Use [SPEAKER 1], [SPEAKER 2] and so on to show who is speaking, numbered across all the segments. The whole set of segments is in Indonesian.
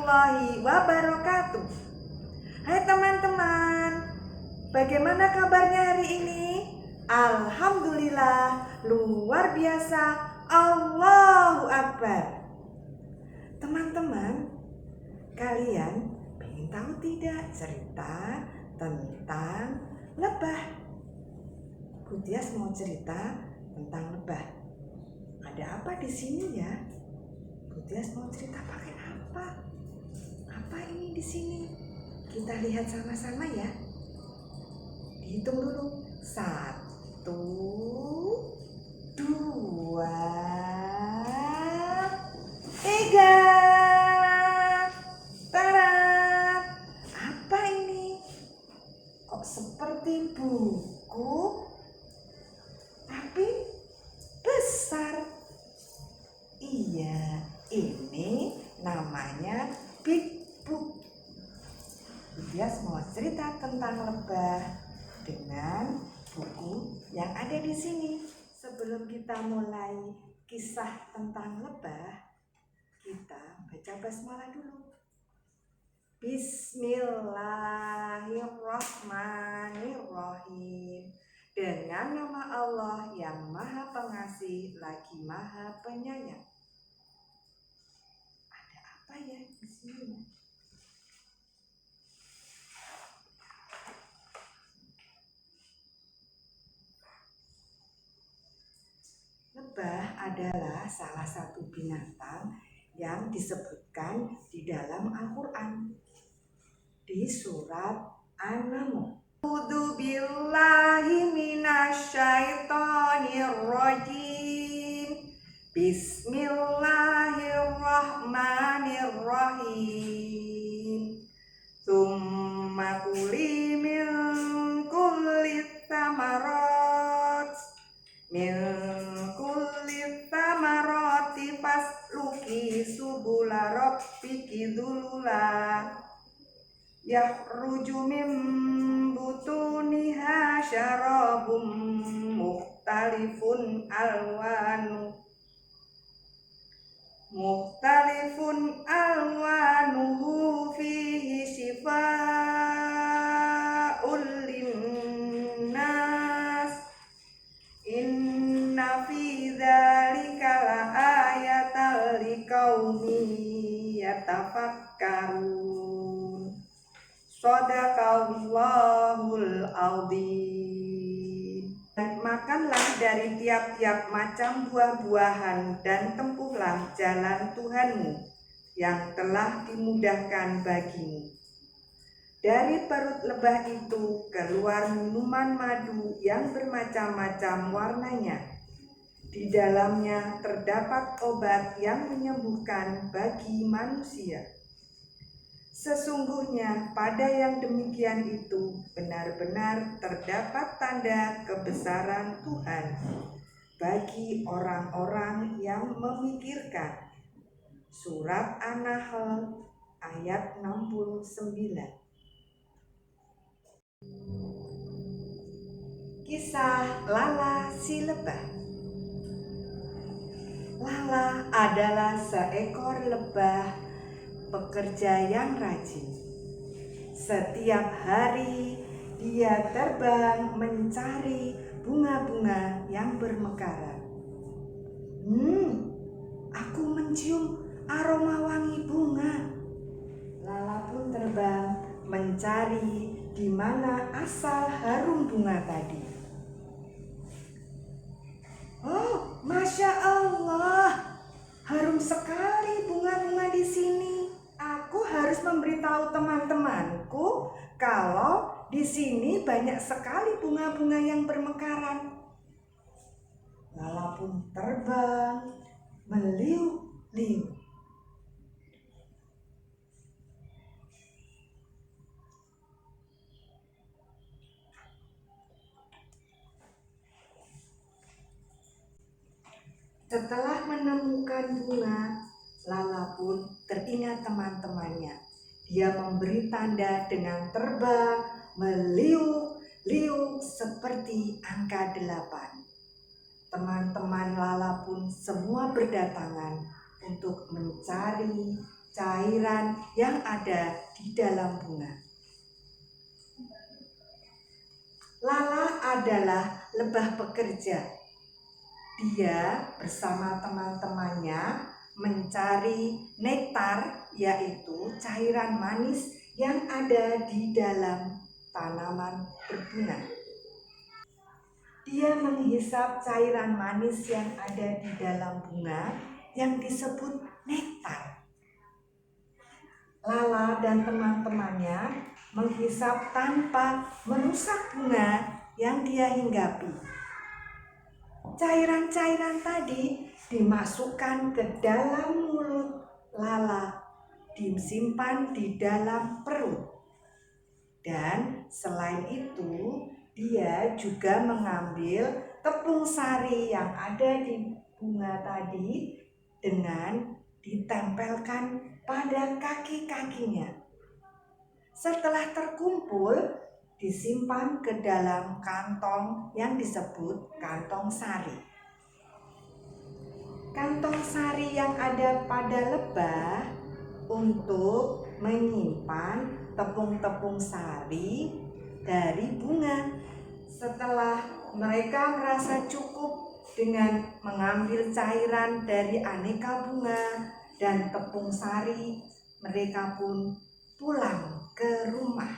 [SPEAKER 1] warahmatullahi wabarakatuh. Hai teman-teman, bagaimana kabarnya hari ini? Alhamdulillah, luar biasa, Allahu Akbar. Teman-teman, kalian ingin tahu tidak cerita tentang lebah? Kutias mau cerita tentang lebah. Ada apa di sini ya? Kutias mau cerita pakai apa? Apa ini di sini? Kita lihat sama-sama ya. Dihitung dulu. 1, 2, 3. Tada! Apa ini? Kok seperti buku, tapi besar? Iya, ini namanya Big Book. Dia mau cerita tentang lebah dengan buku yang ada di sini. Sebelum kita mulai kisah tentang lebah, kita baca basmalah dulu. Bismillahirrahmanirrahim. Dengan nama Allah yang Maha Pengasih lagi Maha Penyayang. Ada apa ya di sini? Lebah adalah salah satu binatang yang disebutkan di dalam Al-Quran di surat An-Naml. A'udzu billahi minasyaitonirrajim. Bismillahirrahmanirrahim. Tsumma kuli min kulli tsamarat fasluki subula rabbiki dzulula yakhruju min butuniha syarabum mukhtalifun alwanuhu fihi shifaa'un linnas inna fi dzalika laayatan liqaumin yatafakkarun. Shadaqallahul adzim. Dan makanlah dari tiap-tiap macam buah-buahan dan tempuhlah jalan Tuhanmu yang telah dimudahkan bagimu. Dari perut lebah itu keluar minuman madu yang bermacam-macam warnanya. Di dalamnya terdapat obat yang menyembuhkan bagi manusia. Sesungguhnya pada yang demikian itu benar-benar terdapat tanda kebesaran Tuhan bagi orang-orang yang memikirkan. Surat An-Nahl ayat 69. Kisah Lala si lebah. Lala adalah seekor lebah pekerja yang rajin. Setiap hari dia terbang mencari bunga-bunga yang bermekaran. Aku mencium aroma wangi bunga. Lala pun terbang mencari di mana asal harum bunga tadi. Oh, Masya Allah, harum sekali bunga-bunga di sini. Aku harus memberitahu teman-temanku kalau di sini banyak sekali bunga-bunga yang bermekaran. Lala pun terbang meliuk-liuk. Setelah menemukan bunga, Lala pun teringat teman-temannya. Dia memberi tanda dengan terbang meliuk-liuk seperti angka 8. Teman-teman Lala pun semua berdatangan untuk mencari cairan yang ada di dalam bunga. Lala adalah lebah pekerja. Dia bersama teman-temannya mencari nektar, yaitu cairan manis yang ada di dalam tanaman berbunga. Dia menghisap cairan manis yang ada di dalam bunga yang disebut nektar. Lala dan teman-temannya menghisap tanpa merusak bunga yang dia hinggapi. Cairan-cairan tadi dimasukkan ke dalam mulut Lala, disimpan di dalam perut. Dan selain itu, dia juga mengambil tepung sari yang ada di bunga tadi dengan ditempelkan pada kaki-kakinya. Setelah terkumpul, disimpan ke dalam kantong yang disebut kantong sari. Kantong sari yang ada pada lebah untuk menyimpan tepung-tepung sari dari bunga. Setelah mereka merasa cukup dengan mengambil cairan dari aneka bunga dan tepung sari, mereka pun pulang ke rumah.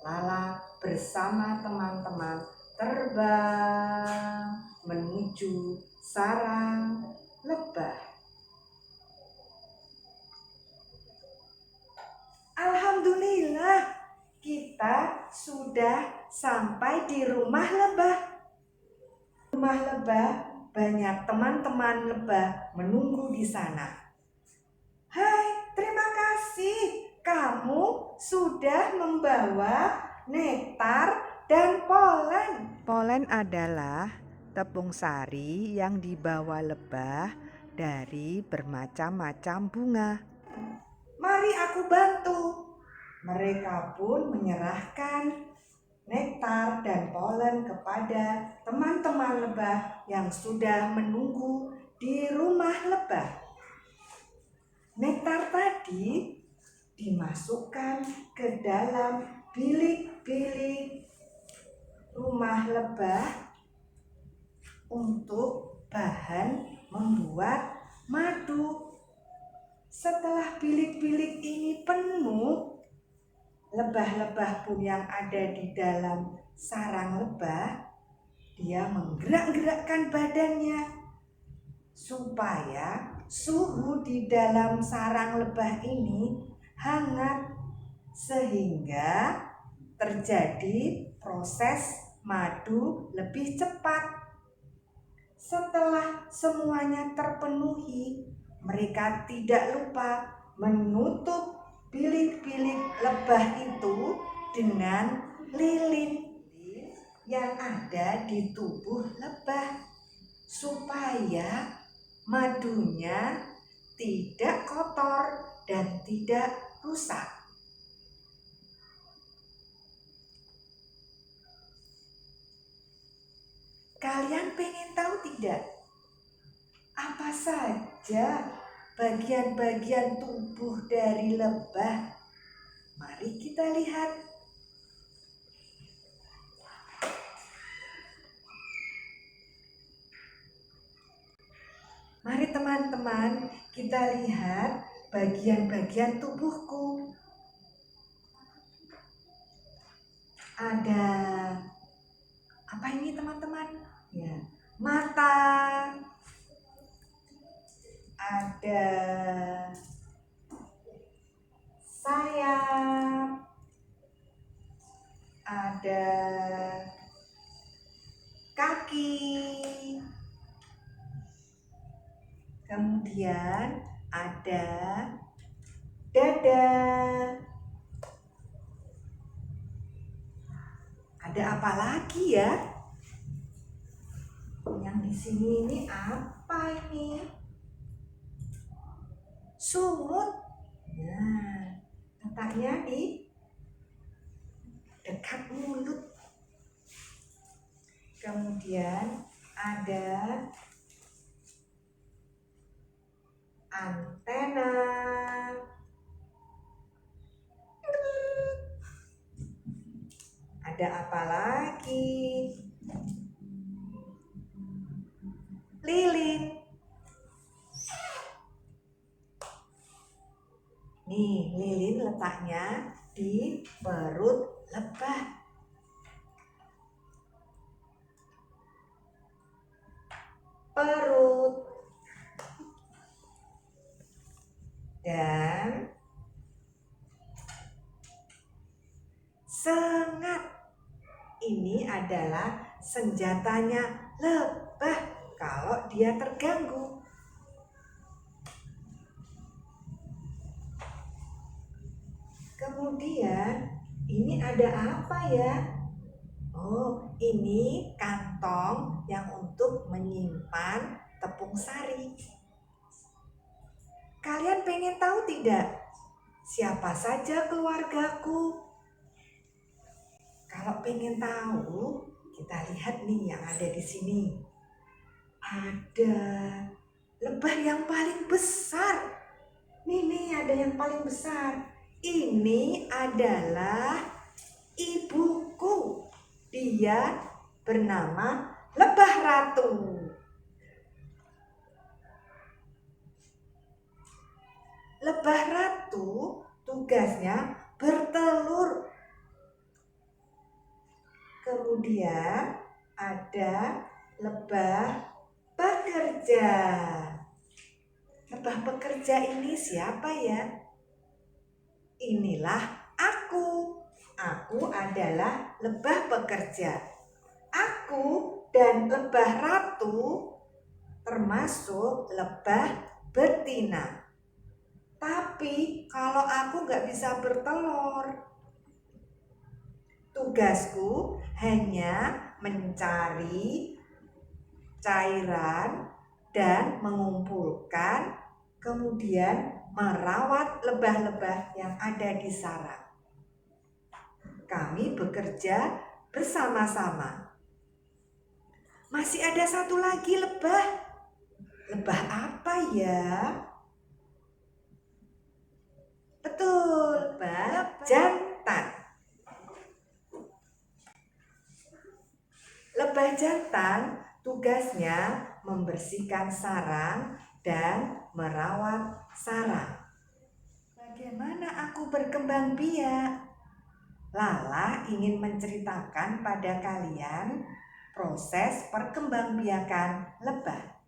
[SPEAKER 1] Lala bersama teman-teman terbang menuju sarang lebah. Alhamdulillah, kita sudah sampai di rumah lebah. Rumah lebah, banyak teman-teman lebah menunggu di sana. Hai, terima kasih. Kamu sudah membawa nektar dan polen. Polen adalah tepung sari yang dibawa lebah dari bermacam-macam bunga. Mari aku bantu. Mereka pun menyerahkan nektar dan polen kepada teman-teman lebah yang sudah menunggu di rumah lebah. Nektar tadi dimasukkan ke dalam bilik-bilik rumah lebah untuk bahan membuat madu. Setelah bilik-bilik ini penuh, lebah-lebah pun yang ada di dalam sarang lebah, dia menggerak-gerakkan badannya supaya suhu di dalam sarang lebah ini hangat, sehingga terjadi proses madu lebih cepat. Setelah semuanya terpenuhi, mereka tidak lupa menutup bilik-bilik lebah itu dengan lilin yang ada di tubuh lebah, supaya madunya tidak kotor dan tidak rusak. Kalian pengen tahu tidak? Apa saja bagian-bagian tubuh dari lebah? Mari kita lihat. Mari teman-teman, kita lihat bagian-bagian tubuhku. Ada apa ini teman-teman? Ya, mata. Ada sayap. Ada kaki. Kemudian ada dada. Ada apa lagi ya? Yang di sini ini apa ini? Sungut. Nah, letaknya di dekat mulut. Kemudian ada antena. Ada apa lagi? Lilin. Nih, lilin letaknya di perut lebah. Perut. Dan sengat. Ini adalah senjatanya lebah kalau dia terganggu. Kemudian ini ada apa ya? Oh, ini kantong yang untuk menyimpan tepung sari. Kalian pengen tahu tidak? Siapa saja keluargaku? Kalau pengen tahu, kita lihat nih yang ada di sini. Ada lebah yang paling besar. Nih ada yang paling besar. Ini adalah ibuku. Dia bernama lebah ratu. Lebah ratu tugasnya bertelur. Kemudian ada lebah pekerja. Lebah pekerja ini siapa ya? Inilah aku. Aku adalah lebah pekerja. Aku dan lebah ratu termasuk lebah betina. Tapi kalau aku gak bisa bertelur, tugasku hanya mencari cairan dan mengumpulkan, kemudian merawat lebah-lebah yang ada di sarang. Kami bekerja bersama-sama. Masih ada satu lagi lebah. Lebah apa ya? Betul, lebah jantan. Lebah jantan tugasnya membersihkan sarang dan merawat sarang. Bagaimana aku berkembang biak? Lala ingin menceritakan pada kalian proses perkembangbiakan lebah.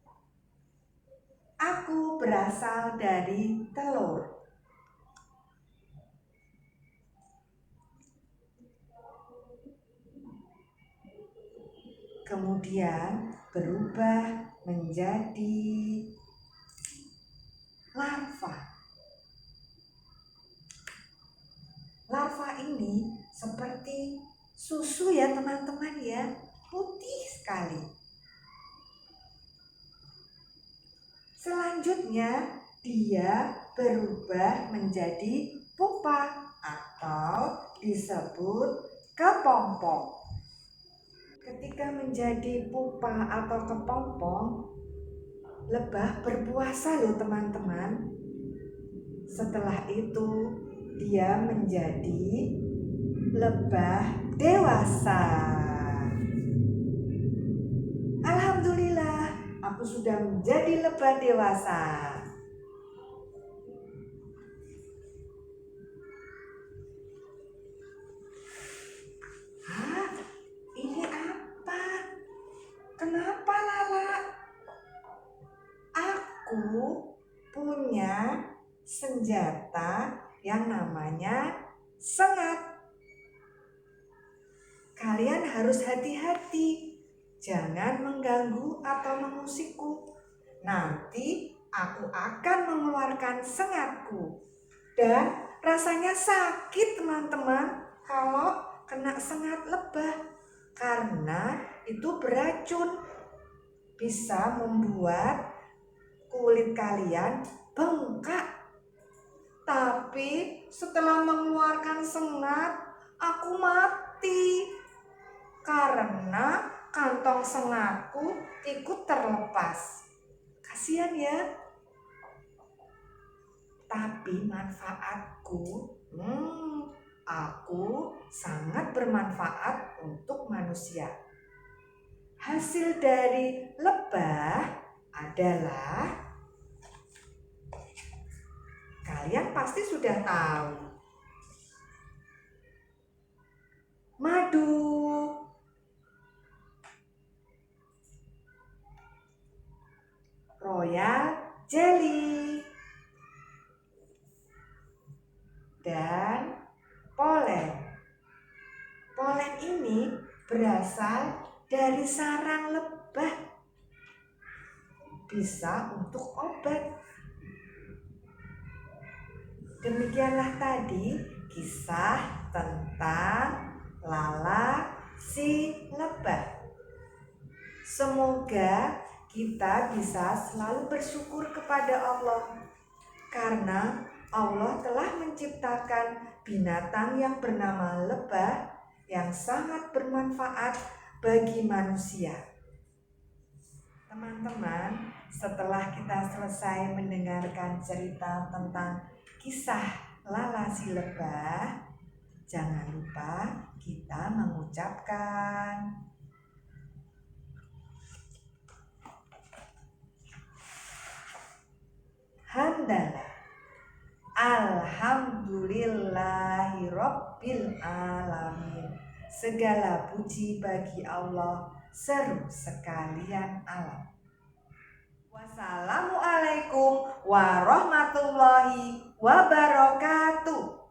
[SPEAKER 1] Aku berasal dari telur. Kemudian berubah menjadi larva. Larva ini seperti susu ya teman-teman ya, putih sekali. Selanjutnya dia berubah menjadi pupa atau disebut kepompong. Ketika menjadi pupa atau kepompong, lebah berpuasa loh teman-teman. Setelah itu dia menjadi lebah dewasa. Alhamdulillah, aku sudah menjadi lebah dewasa. Hah? Ini apa? Kenapa Lala? Aku punya senjata yang namanya sengat. Kalian harus hati-hati, jangan mengganggu atau mengusikku. Nanti aku akan mengeluarkan sengatku. Dan rasanya sakit teman-teman kalau kena sengat lebah. Karena itu beracun. Bisa membuat kulit kalian bengkak. Tapi setelah mengeluarkan sengat, aku mati. Karena kantong sengatku ikut terlepas. Kasihan ya. Tapi manfaatku Aku sangat bermanfaat untuk manusia. Hasil dari lebah adalah, kalian pasti sudah tahu, madu, royal jelly, dan polen. Polen ini berasal dari sarang lebah, bisa untuk obat. Demikianlah tadi kisah tentang Lala si lebah. Semoga kita bisa selalu bersyukur kepada Allah, karena Allah telah menciptakan binatang yang bernama lebah yang sangat bermanfaat bagi manusia. Teman-teman, setelah kita selesai mendengarkan cerita tentang kisah Lala si lebah, jangan lupa kita mengucapkan hamdalah. Alhamdulillahirabbil alamin. Segala puji bagi Allah, seru sekalian alam. Wassalamualaikum warahmatullahi wabarakatuh.